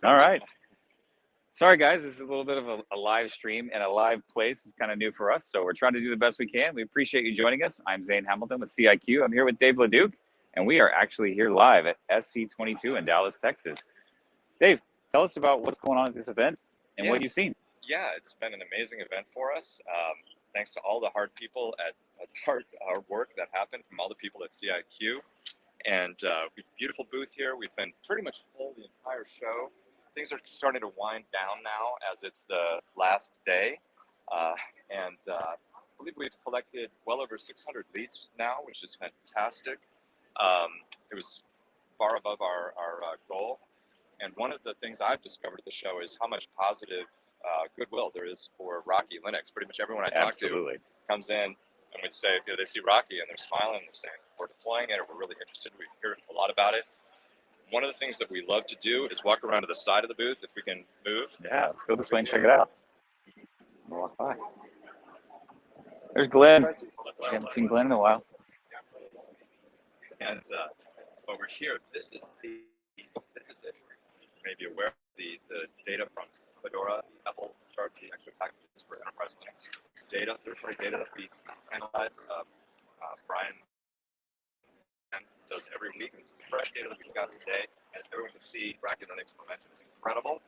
All right. Sorry, guys. This is a little bit of a live stream and a live place. It's kind of new for us, so we're trying to do the best we can. We appreciate you joining us. I'm Zane Hamilton with CIQ. I'm here with Dave LeDuc, and we are actually here live at SC22 in Dallas, Texas. Dave, tell us about what's going on at this event and what you've seen. Yeah, it's been an amazing event for us. Thanks to all the hard people at hard work that happened from all the people at CIQ. And beautiful booth here. We've been pretty much full the entire show. Things are starting to wind down now as it's the last day. I believe we've collected well over 600 leads now, which is fantastic. It was far above our goal. And one of the things I've discovered at the show is how much positive goodwill there is for Rocky Linux. Pretty much everyone I talk to comes in and we say, they see Rocky and they're smiling and they're saying, we're deploying it or we're really interested. We hear a lot about it. One of the things that we love to do is walk around to the side of the booth if we can move. Yeah, let's go this way and check it out. We'll walk by. There's Glenn. I haven't seen Glenn in a while. And over here, this is it. You may be aware of the data from Fedora, Apple charts, the extra packages for enterprise Linux data, third-party data that we analyze. Brian does every week. It's fresh data that we've got today. As everyone can see, Rocky Linux momentum is incredible.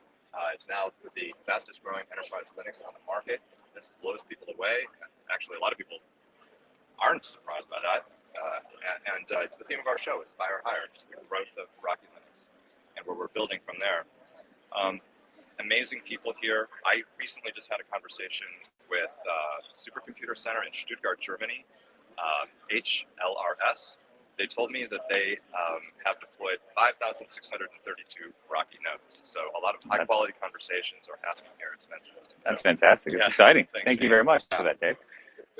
It's now the fastest growing enterprise Linux on the market. This blows people away. Actually, a lot of people aren't surprised by that. It's the theme of our show, is Fire Higher, just the growth of Rocky Linux and where we're building from there. Amazing people here. I recently just had a conversation with Supercomputer Center in Stuttgart, Germany, HLRS. They told me that they have deployed 5,632 Rocky nodes. So a lot of high quality conversations are happening here. It's fantastic. That's fantastic. It's exciting. Thank you very much for that, Dave.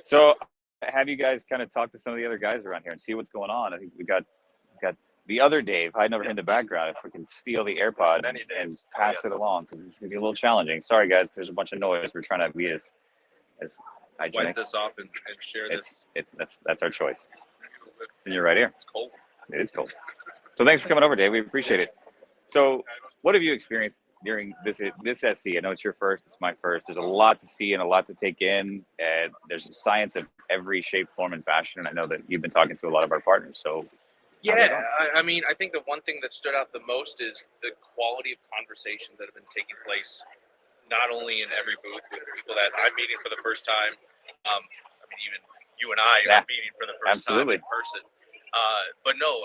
So have you guys kind of talked to some of the other guys around here and see what's going on? I think we got the other Dave hiding over in the background. If we can steal the AirPod and pass it along, because it's going to be a little challenging. Sorry, guys. There's a bunch of noise. We're trying to be as hygienic. Wipe this off and share this. That's our choice. And you're right here. It's cold. It is cold. So thanks for coming over, Dave. We appreciate it. So what have you experienced during this SC? I know it's your first. It's my first. There's a lot to see and a lot to take in. And there's science of every shape, form, and fashion. And I know that you've been talking to a lot of our partners. So yeah, I mean, I think the one thing that stood out the most is the quality of conversations that have been taking place, not only in every booth with people that I'm meeting for the first time. I mean, even you and I are meeting for the first time in person. But no,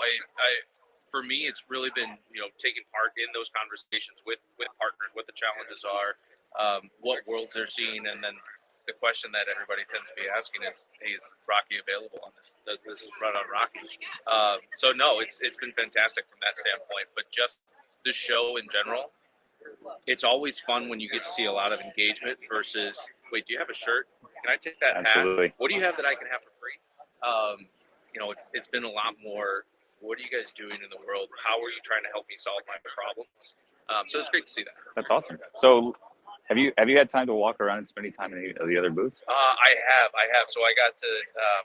for me, it's really been, taking part in those conversations with partners, what the challenges are, what worlds they're seeing, and then the question that everybody tends to be asking is, hey, is Rocky available on this? Does this run on Rocky? So no, it's been fantastic from that standpoint, but just the show in general, it's always fun when you get to see a lot of engagement versus, wait, do you have a shirt? Can I take that hat? What do you have that I can have for free? It's been a lot more, what are you guys doing in the world? How are you trying to help me solve my problems? So it's great to see that. That's awesome. So have you had time to walk around and spend any time in any of the other booths? I have. So I got to,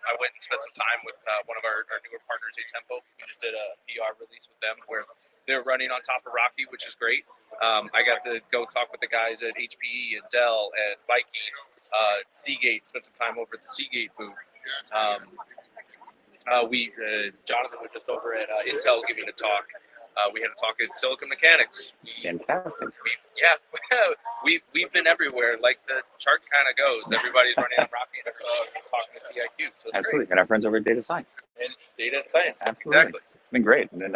I went and spent some time with one of our newer partners, Tempo. We just did a PR release with them where they're running on top of Rocky, which is great. I got to go talk with the guys at HPE and Dell and Viking, Seagate, spent some time over at the Seagate booth. Jonathan was just over at Intel giving a talk. We had a talk at Silicon Mechanics. Fantastic. We've been everywhere. Like the chart kind of goes. Everybody's running on Rocky and everybody's talking to CIQ. So it's absolutely. Great. And our friends over at Data Science. And Data and Science. Absolutely. Exactly. It's been great. And then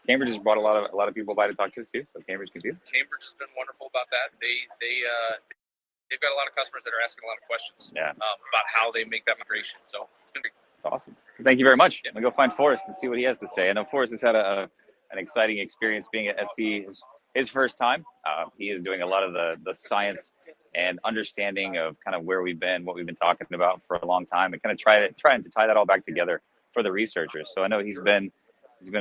Cambridge has brought a lot of people by to talk to us too. So Cambridge can do. Cambridge has been wonderful about that. They've got a lot of customers that are asking a lot of questions about how they make that migration. So it's been great. It's awesome. Thank you very much. I'm gonna go find Forrest and see what he has to say. I know Forrest has had an exciting experience being at SC, his first time. He is doing a lot of the science and understanding of kind of where we've been, what we've been talking about for a long time, and kind of trying to tie that all back together for the researchers. So I know he's been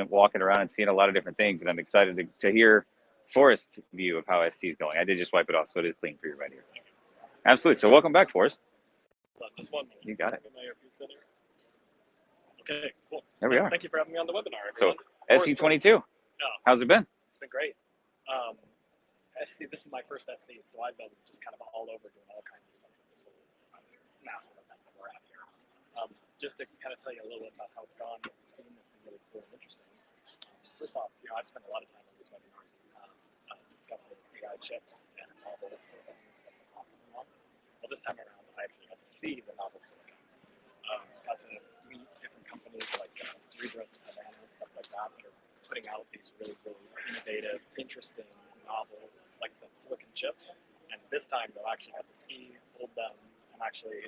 walking around and seeing a lot of different things, and I'm excited to hear Forrest's view of how SC is going. I did just wipe it off, so it is clean for you right here. Absolutely. So welcome back, Forrest. Just 1 minute. You got it. Okay, cool. There we are. Thank you for having me on the webinar, everyone. So SC22, how's it been? It's been great. SC, this is my first SC, so I've been just kind of all over doing all kinds of stuff with this whole massive event that we're at here. Just to kind of tell you a little bit about how it's gone, what we've seen, it's been really cool and interesting. First off, I've spent a lot of time on these webinars in the past discussing AI chips and novel silicon and stuff like that. Well, this time around, I actually got to see the novel silicon. Got to meet different companies like Cerebras, Havana, and stuff like that that are putting out these really, really innovative, interesting, novel, like I said, silicon chips. And this time, they'll actually have to see, hold them, and actually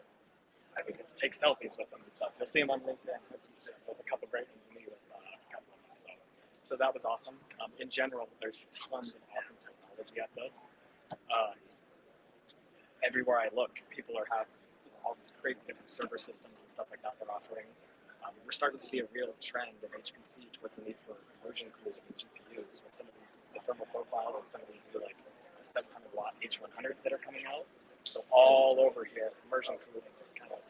take selfies with them and stuff. You'll see them on LinkedIn. There's a couple great ones of me with a couple of them. So that was awesome. In general, there's tons of awesome technology at this. Everywhere I look, people are having all these crazy different server systems and stuff like that they're offering. We're starting to see a real trend in HPC towards the need for immersion cooling in GPUs with some of these the thermal profiles and some of these new like 700 watt H100s that are coming out. So all over here, immersion cooling is kind of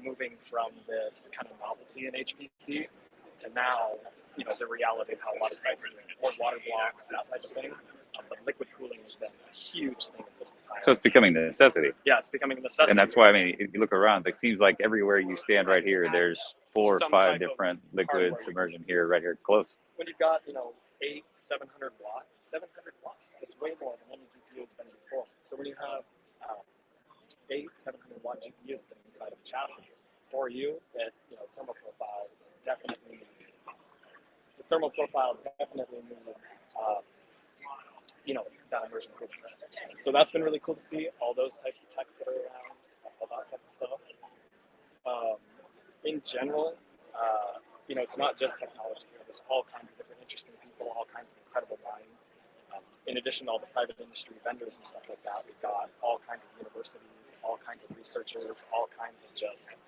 moving from this kind of novelty in HPC to now, the reality of how a lot of sites are doing it, or water blocks, that type of thing. But liquid cooling has been a huge thing at this time. So it's becoming a necessity. Yeah, it's becoming a necessity. And that's why, if you look around, it seems like everywhere you stand right here, there's 4 or 5 different liquid submersion here, right here, close. When you've got, 700 watts, that's way more than any GPU has been before. So when you have 700 watt GPUs sitting inside of a chassis, for you, that thermal profile definitely needs. The thermal profile definitely needs, that immersion cooling. So that's been really cool to see. All those types of techs that are around, all that type of stuff. In general, it's not just technology here. There's all kinds of different interesting people, all kinds of incredible minds. In addition to all the private industry vendors and stuff like that, we've got all kinds of universities, all kinds of researchers, all kinds of just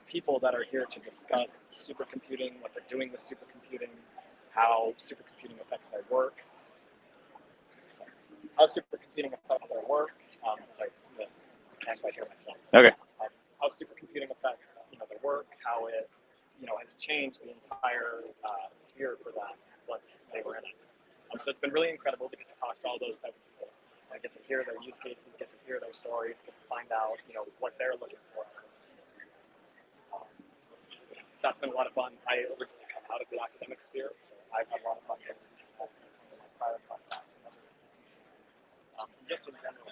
people that are here to discuss supercomputing, what they're doing with supercomputing, how supercomputing affects their work. How supercomputing affects their work. Sorry, I can't quite hear myself. Okay. How supercomputing affects their work, how it has changed the entire sphere for them once they were in it. So it's been really incredible to get to talk to all those type of people. I get to hear their use cases, get to hear their stories, get to find out what they're looking for. So that's been a lot of fun. I originally come out of the academic sphere, so I've had a lot of fun getting my prior contact. Just in general,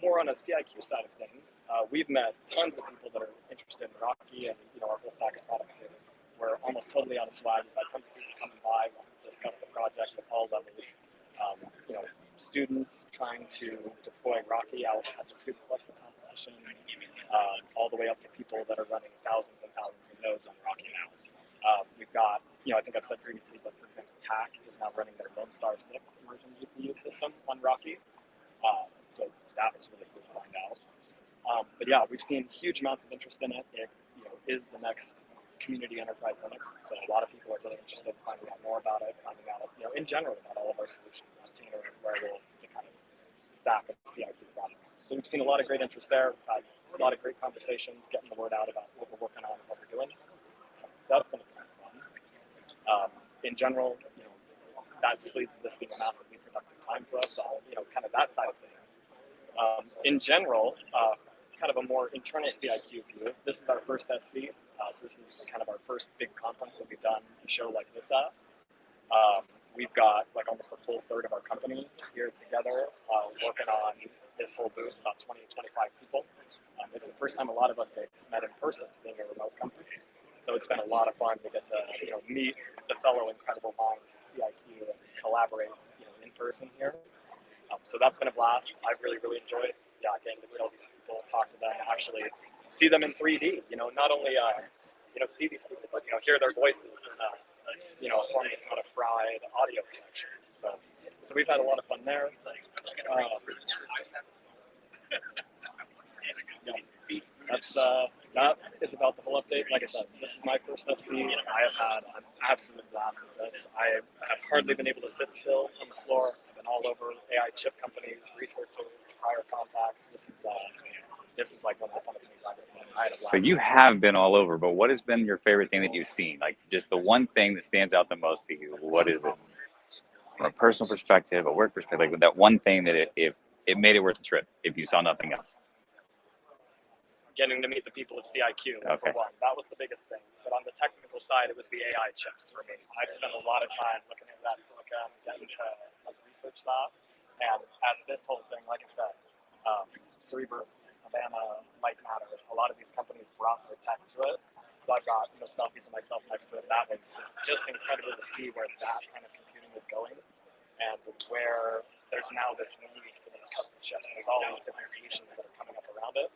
more on a CIQ side of things, we've met tons of people that are interested in Rocky and our whole stack of products here. We're almost totally on the swag. We've had tons of people coming by, discuss the project at all levels. Students trying to deploy Rocky out at the student cluster competition, all the way up to people that are running thousands and thousands of nodes on Rocky now. We've got, I think I've said previously, but for example, TAC is now running their Lone Star 6 immersion GPU system on Rocky. So that was really cool to find out. But yeah, we've seen huge amounts of interest in it. It is the next community enterprise Linux. So a lot of people are really interested in finding out more about it, finding out, in general about all of our solutions on Container and Wearable, the kind of stack of CIQ products. So we've seen a lot of great interest there. We've had a lot of great conversations, getting the word out about what we're working on and what we're doing. So that's been a ton of fun. In general, that just leads to this being a massively productive time for us on, kind of that side of things. In general, kind of a more internal CIQ view. This is our first SC, so this is kind of our first big conference that we've done a show like this at. We've got like almost a full third of our company here together working on this whole booth, about 20, 25 people. It's the first time a lot of us have met in person, being a remote company. So it's been a lot of fun to get to meet the fellow incredible minds of CIQ and collaborate in person here. So that's been a blast. I've really, really enjoyed, getting to meet all these people, talk to them, actually see them in 3D. Not only see these people, but hear their voices and form this kind of fried audio section. So we've had a lot of fun there. That is about the whole update. Like I said, this is my first SC. I have had an absolute blast with this. I have hardly been able to sit still on the floor. I've been all over AI chip companies, researchers, prior contacts. This is this is like one of the funnest things I've ever done. I had a blast. So you have been all over, but what has been your favorite thing that you've seen? Like just the one thing that stands out the most to you. What is it? From a personal perspective, a work perspective, like that one thing that if it made it worth the trip, if you saw nothing else. Getting to meet the people of CIQ Okay. for one, that was the biggest thing. But on the technical side, it was the AI chips for me. I spent a lot of time looking at that silicon, getting to research that, and at this whole thing, like I said, Cerebrus, Havana, Light Matter, a lot of these companies brought their tech to it. So I've got selfies of myself next to it. That was just incredible to see where that kind of computing is going, and where there's now this need for these custom chips. And there's all these different solutions that are coming up around it.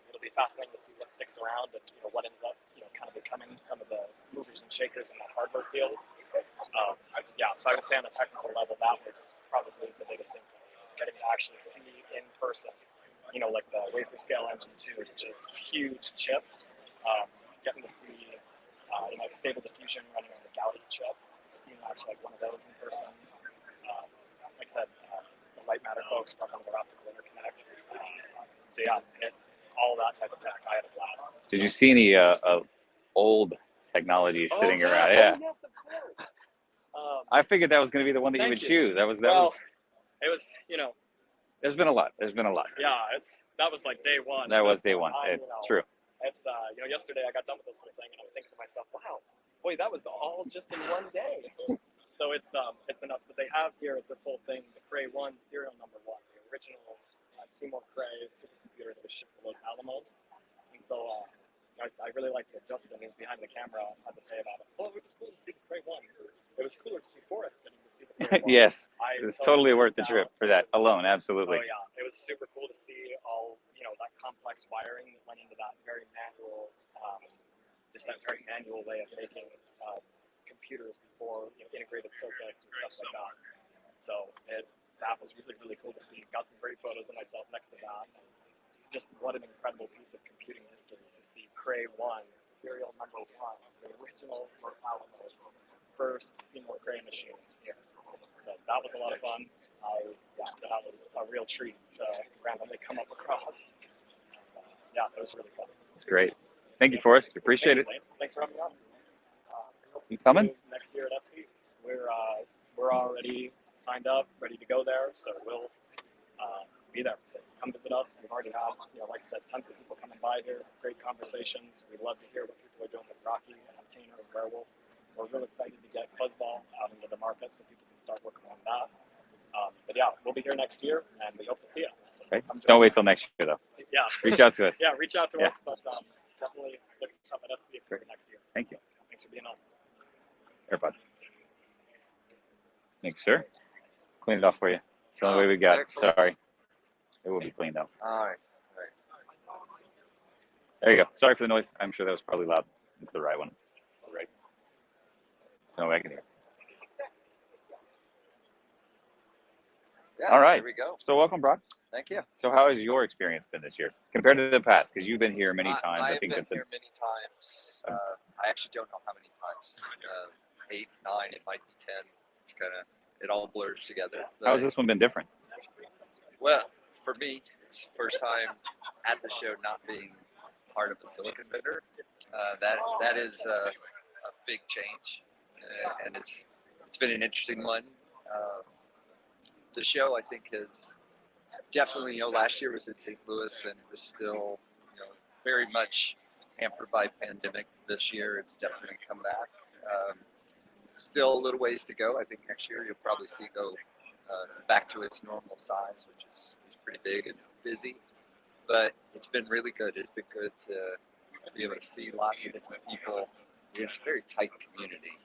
It'll be fascinating to see what sticks around and what ends up kind of becoming some of the movers and shakers in that hardware field. So I would say on a technical level, that was probably the biggest thing for me. It's getting to actually see in person, like the wafer scale engine 2, which is this huge chip. Getting to see, stable diffusion running on the Gaudi chips, seeing actually like one of those in person. Like I said, the Light Matter folks brought one of their optical interconnects. All that type of tech. I had a blast. Did you see any old technology sitting around? Yeah. Oh, yes, of course. I figured that was going to be the one that you would choose. That was. It was. There's been a lot. Yeah, that was like day one. That was day one. True. It's yesterday I got done with this whole thing and I'm thinking to myself, wow, boy, that was all just in one day. So it's been nuts. But they have here at this whole thing the Cray 1 serial number 1, the original Seymour Cray supercomputer that was shipped to Los Alamos. And so I really liked what Justin, who's behind the camera, had to say about it. Oh, it was cool to see the Cray 1. It was cooler to see Forrest than to see the Cray 1. Yes, it was totally worth the trip for that alone. Absolutely. Oh yeah, it was super cool to see all that complex wiring that went into that very manual, just that very manual way of making computers before integrated circuits and stuff like that. So that was really, really cool to see. Got some great photos of myself next to that. And just what an incredible piece of computing history to see Cray 1, serial number 1, the original Los Alamos first Seymour Cray machine here. So that was a lot of fun. That was a real treat to randomly come up across. It was really fun. It's great. Thank you, Forrest. Appreciate it. Thanks for having me on. You coming? Next year at SC. We're already signed up, ready to go there, so we'll be there. So come visit us. We've already had, like I said, tons of people coming by here, great conversations. We'd love to hear what people are doing with Rocky and Tina and Werewolf. We're really excited to get Fuzzball out into the market so people can start working on that. We'll be here next year, and we hope to see you. So okay. Don't wait till next year, though. Yeah. Reach out to us. Reach out to us, but definitely look us up at SC next year. Thank you. Thanks for being on. AirPod. Thanks, sir. Clean it off for you. It's the only way we got. Excellent. Sorry. It will be cleaned though. All right. There you go. Sorry for the noise. I'm sure that was probably loud. It's the right one. Right. It's no way I can hear. Yeah, All right. Here we go. So welcome, Brock. Thank you. So how has your experience been this year compared to the past? Because you've been here many times. I think have that's been here many times. I actually don't know how many times. 8, 9, it might be 10. It's it all blurs together. How has this one been different? Well, for me, it's the first time at the show not being part of a silicon vendor. That is a big change, and it's been an interesting one. The show, I think, has definitely, last year was in St. Louis and it was still, very much hampered by pandemic. This year, it's definitely come back. Still a little ways to go. I think next year you'll probably see it go back to its normal size, which is pretty big and busy. But it's been really good. It's been good to be able to see lots of different people. It's a very tight community.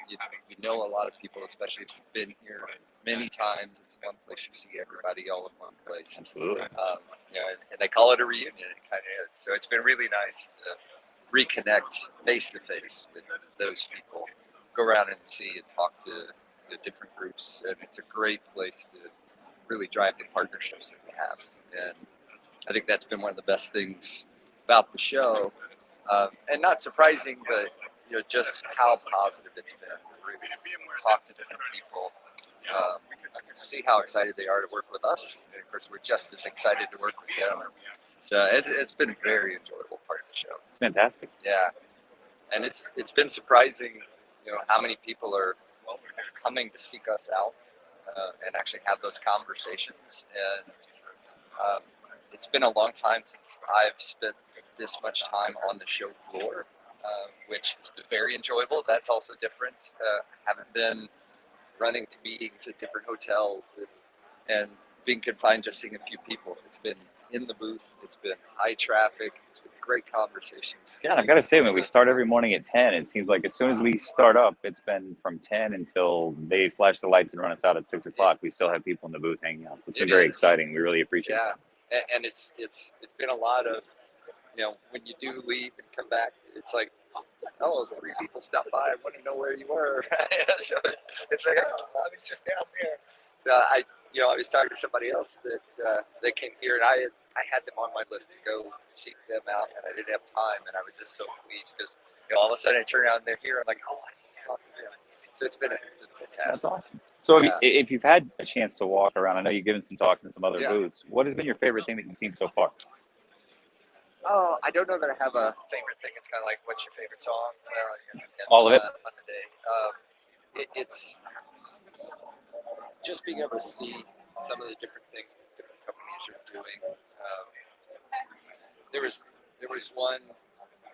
You know a lot of people, especially if you've been here many times. It's one place you see everybody all in one place. Absolutely. And they call it a reunion. It kind of is. So it's been really nice to reconnect face to face with those people. Go around and see and talk to the different groups, and it's a great place to really drive the partnerships that we have. And I think that's been one of the best things about the show, and not surprising, but just how positive it's been. Really talk to different people, see how excited they are to work with us, and of course we're just as excited to work with them. So it's been a very enjoyable part of the show. It's fantastic. Yeah, and it's been surprising, how many people are coming to seek us out and actually have those conversations. And it's been a long time since I've spent this much time on the show floor, which has been very enjoyable. That's also different. Haven't been running to meetings at different hotels and being confined just seeing a few people. It's been in the booth. It's been high traffic. It's been great conversations. Yeah, I've got to say, when we start every morning at 10, it seems like as soon as we start up, it's been from 10 until they flash the lights and run us out at 6 o'clock. We still have people in the booth hanging out. So it's been very exciting. We really appreciate it. Yeah, and it's been a lot of, when you do leave and come back, it's like, oh, 3 people stopped by. I want to know where you were. So it's like, oh, I was just down there. So I was talking to somebody else that came here, and I had them on my list to go seek them out, and I didn't have time, and I was just so pleased because all of a sudden I turn around and they're here. I'm like, oh, I need to talk to them. So it's been fantastic. That's awesome. So if you've had a chance to walk around, I know you've given some talks in some other booths. What has been your favorite thing that you've seen so far? Oh, I don't know that I have a favorite thing. It's kind of like, what's your favorite song? All of it. On the day. It's just being able to see some of the different things that different companies are doing. There was one.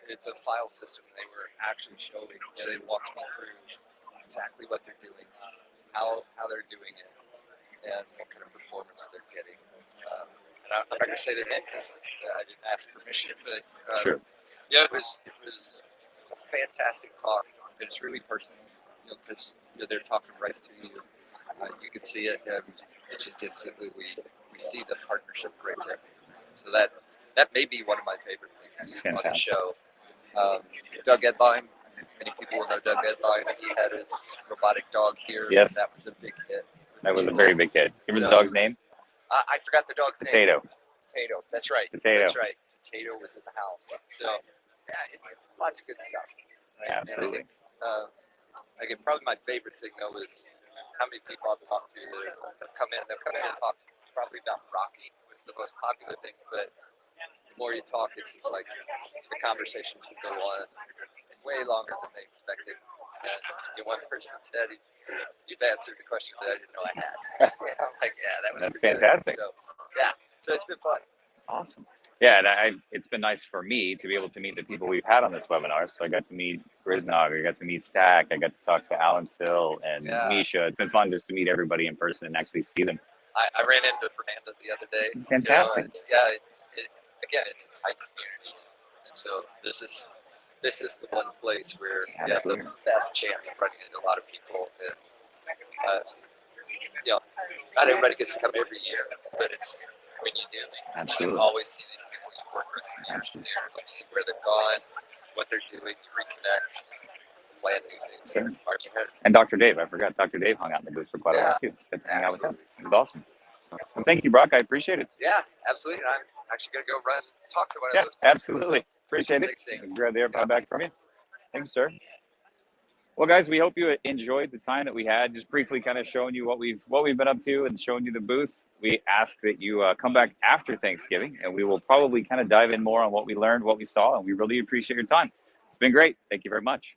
It's a file system. They were actually showing. They walked me through exactly what they're doing, how they're doing it, and what kind of performance they're getting. And I'm not going to say the name because I didn't ask permission, but Sure. yeah, it was a fantastic talk. It's really personal, because they're talking right to you. You can see it. It's just instantly we see the partnership right there. So that may be one of my favorite things on the show. Doug Edline. Many people will know Doug Edline. He had his robotic dog here. Yes. That was a big hit. That was a very big hit. Remember the dog's name? I forgot the dog's name. Potato. Potato. That's right. Potato. That's right. Potato was in the house. So yeah, it's lots of good stuff. Right? Absolutely. And I think probably my favorite thing though is how many people I've talked to that have come in. They've come in and talked probably about Rocky was the most popular thing, but the more you talk, it's just like the conversations will go on way longer than they expected. And one person said, "You've answered the questions that I didn't know I had." And I'm like, "Yeah, that was fantastic." Good. So it's been fun. Awesome. Yeah, and it's been nice for me to be able to meet the people we've had on this webinar. So I got to meet Grisnog, I got to meet Stack, I got to talk to Alan Sill and Misha. It's been fun just to meet everybody in person and actually see them. I ran into Fernando the other day. Fantastic. Again, it's a tight community, and so this is the one place where you have the best chance of running into a lot of people. And, not everybody gets to come every year, but it's when you do, you always see these people you work with. You see where they've gone, what they're doing, you reconnect, plan new things. Sure. March ahead. And Dr. Dave, I forgot Dr. Dave hung out in the booth for quite a while too. Good to hang out with him. It was awesome. So thank you, Brock. I appreciate it. Yeah, absolutely. I'm actually going to go run, talk to one of those. Absolutely. So, appreciate it. Grab the AirPod back from you. Thanks, sir. Well, guys, we hope you enjoyed the time that we had, just briefly kind of showing you what we've been up to and showing you the booth. We ask that you come back after Thanksgiving, and we will probably kind of dive in more on what we learned, what we saw, and we really appreciate your time. It's been great. Thank you very much.